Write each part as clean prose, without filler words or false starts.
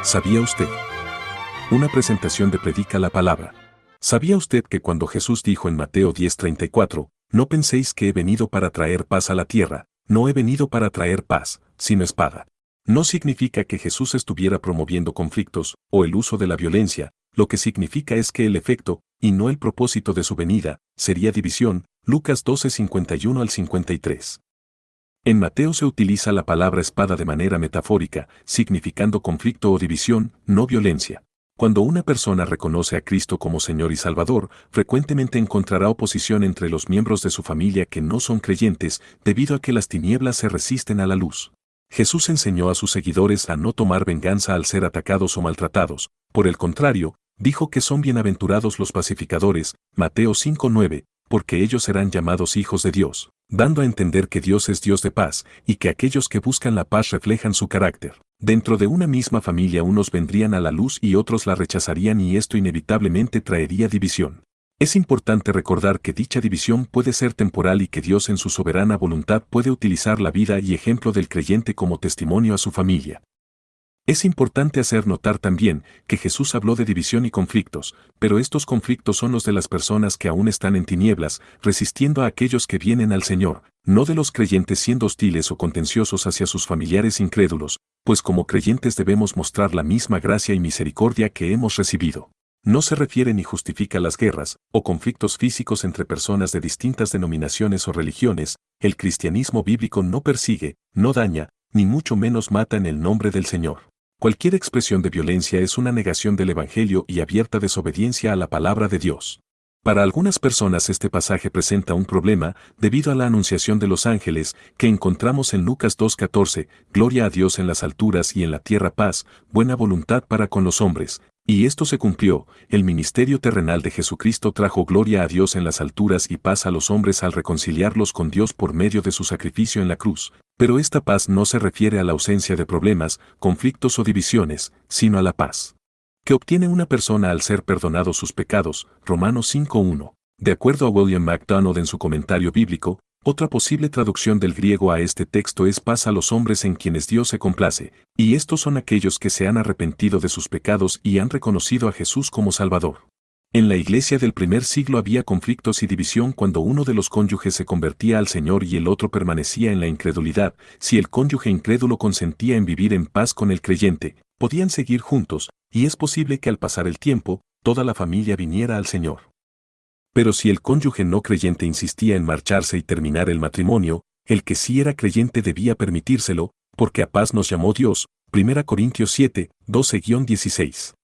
¿Sabía usted? Una presentación de Predica la Palabra. ¿Sabía usted que cuando Jesús dijo en Mateo 10:34, no penséis que he venido para traer paz a la tierra, no he venido para traer paz, sino espada? No significa que Jesús estuviera promoviendo conflictos o el uso de la violencia, lo que significa es que el efecto, y no el propósito de su venida, sería división, Lucas 12:51 al 53. En Mateo se utiliza la palabra espada de manera metafórica, significando conflicto o división, no violencia. Cuando una persona reconoce a Cristo como Señor y Salvador, frecuentemente encontrará oposición entre los miembros de su familia que no son creyentes, debido a que las tinieblas se resisten a la luz. Jesús enseñó a sus seguidores a no tomar venganza al ser atacados o maltratados. Por el contrario, dijo que son bienaventurados los pacificadores, Mateo 5:9, porque ellos serán llamados hijos de Dios, dando a entender que Dios es Dios de paz, y que aquellos que buscan la paz reflejan su carácter. Dentro de una misma familia unos vendrían a la luz y otros la rechazarían y esto inevitablemente traería división. Es importante recordar que dicha división puede ser temporal y que Dios en su soberana voluntad puede utilizar la vida y ejemplo del creyente como testimonio a su familia. Es importante hacer notar también que Jesús habló de división y conflictos, pero estos conflictos son los de las personas que aún están en tinieblas, resistiendo a aquellos que vienen al Señor, no de los creyentes siendo hostiles o contenciosos hacia sus familiares incrédulos, pues como creyentes debemos mostrar la misma gracia y misericordia que hemos recibido. No se refiere ni justifica las guerras o conflictos físicos entre personas de distintas denominaciones o religiones. El cristianismo bíblico no persigue, no daña, ni mucho menos mata en el nombre del Señor. Cualquier expresión de violencia es una negación del Evangelio y abierta desobediencia a la palabra de Dios. Para algunas personas este pasaje presenta un problema debido a la anunciación de los ángeles que encontramos en Lucas 2:14, gloria a Dios en las alturas y en la tierra paz, buena voluntad para con los hombres. Y esto se cumplió, el ministerio terrenal de Jesucristo trajo gloria a Dios en las alturas y paz a los hombres al reconciliarlos con Dios por medio de su sacrificio en la cruz. Pero esta paz no se refiere a la ausencia de problemas, conflictos o divisiones, sino a la paz que obtiene una persona al ser perdonados sus pecados, Romanos 5:1. De acuerdo a William MacDonald en su comentario bíblico, otra posible traducción del griego a este texto es paz a los hombres en quienes Dios se complace, y estos son aquellos que se han arrepentido de sus pecados y han reconocido a Jesús como Salvador. En la iglesia del primer siglo había conflictos y división cuando uno de los cónyuges se convertía al Señor y el otro permanecía en la incredulidad. Si el cónyuge incrédulo consentía en vivir en paz con el creyente, podían seguir juntos, y es posible que al pasar el tiempo, toda la familia viniera al Señor. Pero si el cónyuge no creyente insistía en marcharse y terminar el matrimonio, el que sí era creyente debía permitírselo, porque a paz nos llamó Dios, 1 Corintios 7, 12-16.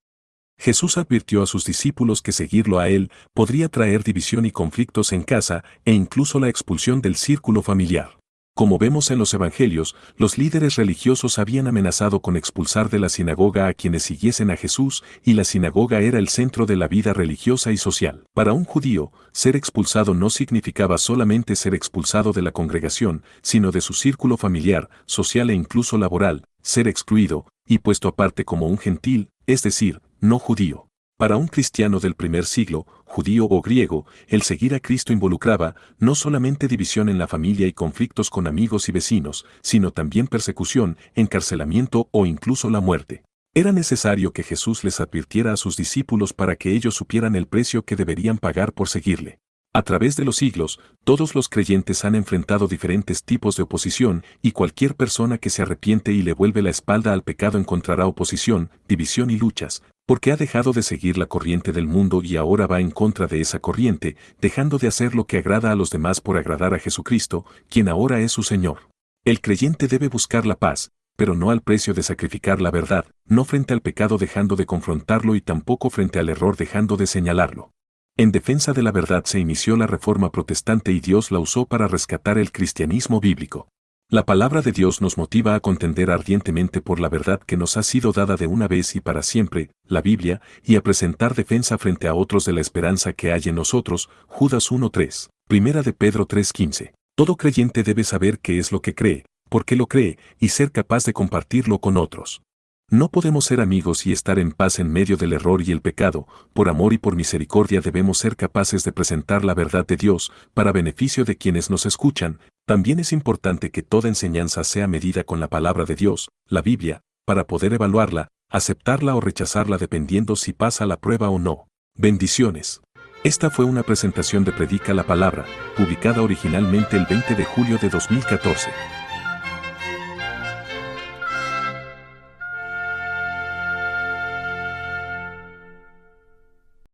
Jesús advirtió a sus discípulos que seguirlo a él podría traer división y conflictos en casa e incluso la expulsión del círculo familiar. Como vemos en los evangelios, los líderes religiosos habían amenazado con expulsar de la sinagoga a quienes siguiesen a Jesús, y la sinagoga era el centro de la vida religiosa y social. Para un judío, ser expulsado no significaba solamente ser expulsado de la congregación, sino de su círculo familiar, social e incluso laboral, ser excluido y puesto aparte como un gentil, es decir, no judío. Para un cristiano del primer siglo, judío o griego, el seguir a Cristo involucraba no solamente división en la familia y conflictos con amigos y vecinos, sino también persecución, encarcelamiento o incluso la muerte. Era necesario que Jesús les advirtiera a sus discípulos para que ellos supieran el precio que deberían pagar por seguirle. A través de los siglos, todos los creyentes han enfrentado diferentes tipos de oposición, y cualquier persona que se arrepiente y le vuelve la espalda al pecado encontrará oposición, división y luchas, porque ha dejado de seguir la corriente del mundo y ahora va en contra de esa corriente, dejando de hacer lo que agrada a los demás por agradar a Jesucristo, quien ahora es su Señor. El creyente debe buscar la paz, pero no al precio de sacrificar la verdad, no frente al pecado dejando de confrontarlo y tampoco frente al error dejando de señalarlo. En defensa de la verdad se inició la Reforma Protestante y Dios la usó para rescatar el cristianismo bíblico. La palabra de Dios nos motiva a contender ardientemente por la verdad que nos ha sido dada de una vez y para siempre, la Biblia, y a presentar defensa frente a otros de la esperanza que hay en nosotros, Judas 1:3, 1 de Pedro 3:15. Todo creyente debe saber qué es lo que cree, por qué lo cree, y ser capaz de compartirlo con otros. No podemos ser amigos y estar en paz en medio del error y el pecado. Por amor y por misericordia debemos ser capaces de presentar la verdad de Dios, para beneficio de quienes nos escuchan. También es importante que toda enseñanza sea medida con la palabra de Dios, la Biblia, para poder evaluarla, aceptarla o rechazarla dependiendo si pasa la prueba o no. Bendiciones. Esta fue una presentación de Predica la Palabra, publicada originalmente el 20 de julio de 2014.